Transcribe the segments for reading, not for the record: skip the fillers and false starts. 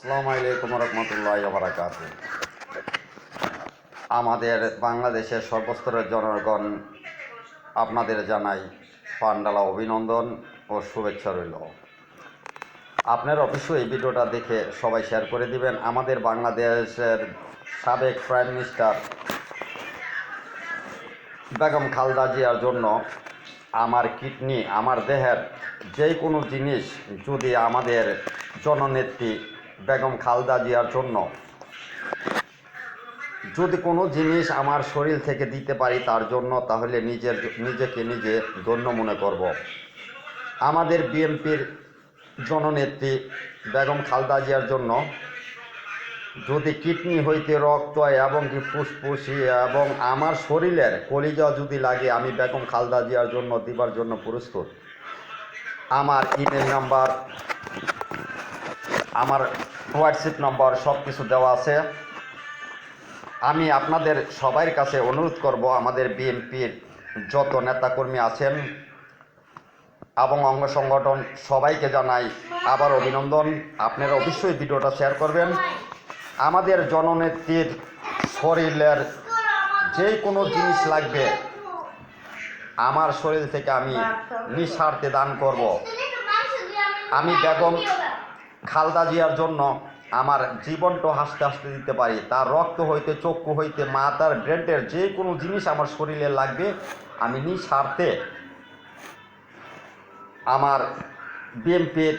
আসসালামু আলাইকুম রহমতুল্লাহি ওয়া বারাকাতুহু। আমাদের বাংলাদেশের সর্বস্তরের জনগণ আপনাদের জানাই পান্ডালা অভিনন্দন ও শুভেচ্ছা রইল। আপনার অবশ্যই এই ভিডিওটা দেখে সবাই শেয়ার করে দিবেন। আমাদের বাংলাদেশের সাবেক প্রাইম মিনিস্টার বেগম খালেদা জিয়ার জন্য আমার কিডনি, আমার দেহের যে কোনো জিনিস যদি আমাদের জননেত্রী বেগম খালেদা জিয়ার জন্য যদি কোনো জিনিস আমার শরীর থেকে দিতে পারি তার জন্য, তাহলে নিজেকে নিজে ধন্য মনে করব। আমাদের বিএনপির জননেত্রী বেগম খালেদা জিয়ার জন্য যদি কিডনি হইতে রক্ত এবং কি ফুসফুসি এবং আমার শরীরের কলিজা যদি লাগে, আমি বেগম খালেদা জিয়ার জন্য দিবার জন্য প্রস্তুত। আমার ইমেল নাম্বার, আমার হোয়াটসঅ্যাপ নম্বর সব কিছু দেওয়া আছে। আমি আপনাদের সবার কাছে অনুরোধ করব, আমাদের বিএনপির যত নেতাকর্মী আছেন এবং অঙ্গ সংগঠন সবাইকে জানাই আবার অভিনন্দন। আপনারা অবশ্যই ভিডিওটা শেয়ার করবেন। আমাদের জননেত্রীর শরীরের যে কোনো জিনিস লাগবে আমার শরীর থেকে আমি নিঃস্বার্থে দান করব। আমি বেগম খালেদা জিয়ার জন্য আমার জীবনটা হাসতে হাসতে দিতে পারি। তার রক্ত হইতে, চক্ষু হইতে, মাথার ব্রেনের যে কোনো জিনিস আমার শরীরে লাগবে, আমি নিঃস্বার্থে আমার বিএনপির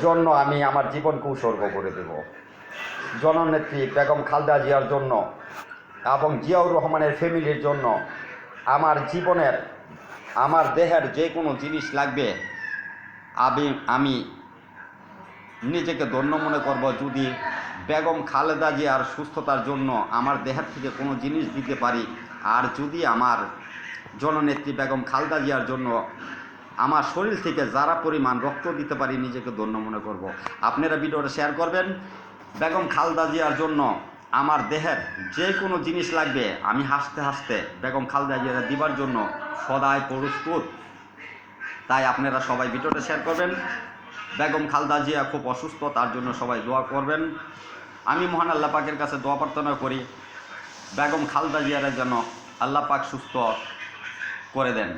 জন্য আমি আমার জীবনকে উৎসর্গ করে দেব। জননেত্রী বেগম খালেদা জিয়ার জন্য এবং জিয়াউর রহমানের ফ্যামিলির জন্য আমার জীবনের, আমার দেহের যে কোনো জিনিস লাগবে আমি নিজেকে ধন্য মনে করব যদি বেগম খালেদা জিয়ার সুস্থতার জন্য আমার দেহের থেকে কোনো জিনিস দিতে পারি। আর যদি আমার জননেত্রী বেগম খালেদা জিয়ার জন্য আমার শরীর থেকে যারা পরিমাণ রক্ত দিতে পারি, নিজেকে ধন্য মনে করব। আপনারা ভিডিওটা শেয়ার করবেন। বেগম খালেদা জিয়ার জন্য আমার দেহের যে কোনো জিনিস লাগবে, আমি হাসতে হাসতে বেগম খালেদা জিয়ার দিবার জন্য সদাই প্রস্তুত। তাই আপনারা সবাই ভিডিওটা শেয়ার করবেন। বেগম খালেদা জিয়া খুব অসুস্থ, তার জন্য সবাই দোয়া করবেন। আমি মহান আল্লাহ পাকের কাছে দোয়া প্রার্থনা করি বেগম খালেদা জিয়ার যেন আল্লাহ পাক সুস্থ করে দেন।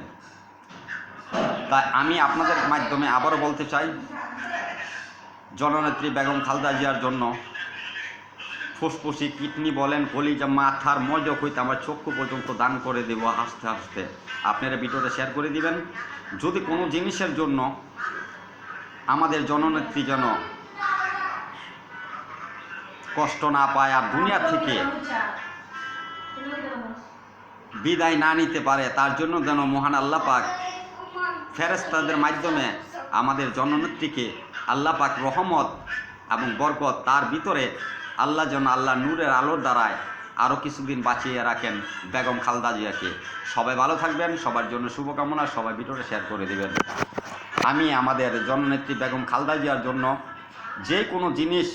তাই আমি আপনাদের মাধ্যমে আবারও বলতে চাই, জননেত্রী বেগম খালেদা জিয়ার জন্য ফুসফুসি, কিডনি বলেন, কলিজা, মাথার মজক হইতে আমার চক্ষু পর্যন্ত দান করে দেব হাসতে হাসতে। আপনারা ভিডিওটা শেয়ার করে দিবেন। যদি কোনো জিনিসের জন্য আমাদের জননেত্রী যেন কষ্ট না পায় আর দুনিয়া থেকে বিদায় না নিতে পারে, তার জন্য যেন মহান আল্লাহ পাক ফেরেশতাদের মাধ্যমে আমাদের জননেত্রীকে আল্লাহ পাক রহমত এবং বরকত তার ভিতরে আল্লাহ যেন আল্লাহ নূরের আলোর দ্বারায় আরও কিছুদিন বাঁচিয়ে রাখেন বেগম খালেদা জিয়াকে। সবাই ভালো থাকবেন, সবার জন্য শুভকামনা। সবাই ভিডিওটা শেয়ার করে দেবেন। আমি আমাদের জননেত্রী বেগম খালেদা জিয়ার জন্য যে কোনো জিনিস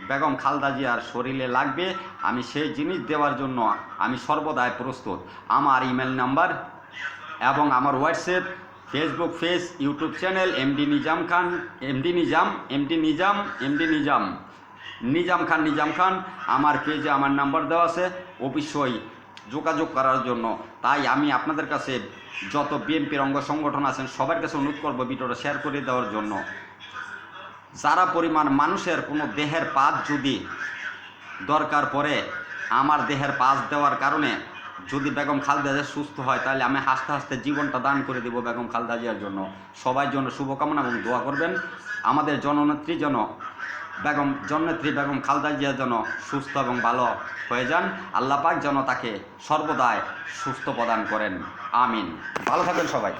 বেগম খালেদা জিয়ার শরীরে লাগবে, আমি সেই জিনিস দেওয়ার জন্য আমি সর্বদাই প্রস্তুত। আমার ইমেল নাম্বার এবং আমার WhatsApp, Facebook page, YouTube channel MD Nizam Khan, Nizam Khan আমার পেজে আমার নাম্বার দেওয়া আছে, অবশ্যই যোগাযোগ করার জন্য। তাই আমি আপনাদের কাছে যত বিএনপির অঙ্গ সংগঠন আছেন সবার কাছে অনুরোধ করব ভিডিওটা শেয়ার করে দেওয়ার জন্য। যারা পরিমাণ মানুষের কোনো দেহের পাত যদি দরকার পড়ে, আমার দেহের পাত দেওয়ার কারণে যদি বেগম খালেদা জিয়া সুস্থ হয়, তাহলে আমি হাসতে হাসতে জীবনটা দান করে দেব বেগম খালেদা জিয়ার জন্য। সবার জন্য শুভকামনা এবং দোয়া করবেন। আমাদের জননেত্রী বেগম খালেদা জিয়া যেন সুস্থ এবং ভালো হয়ে যান। আল্লাহ পাক যেন তাকে সর্বদাই সুস্থ প্রদান করেন। আমিন। ভালো থাকেন সবাই।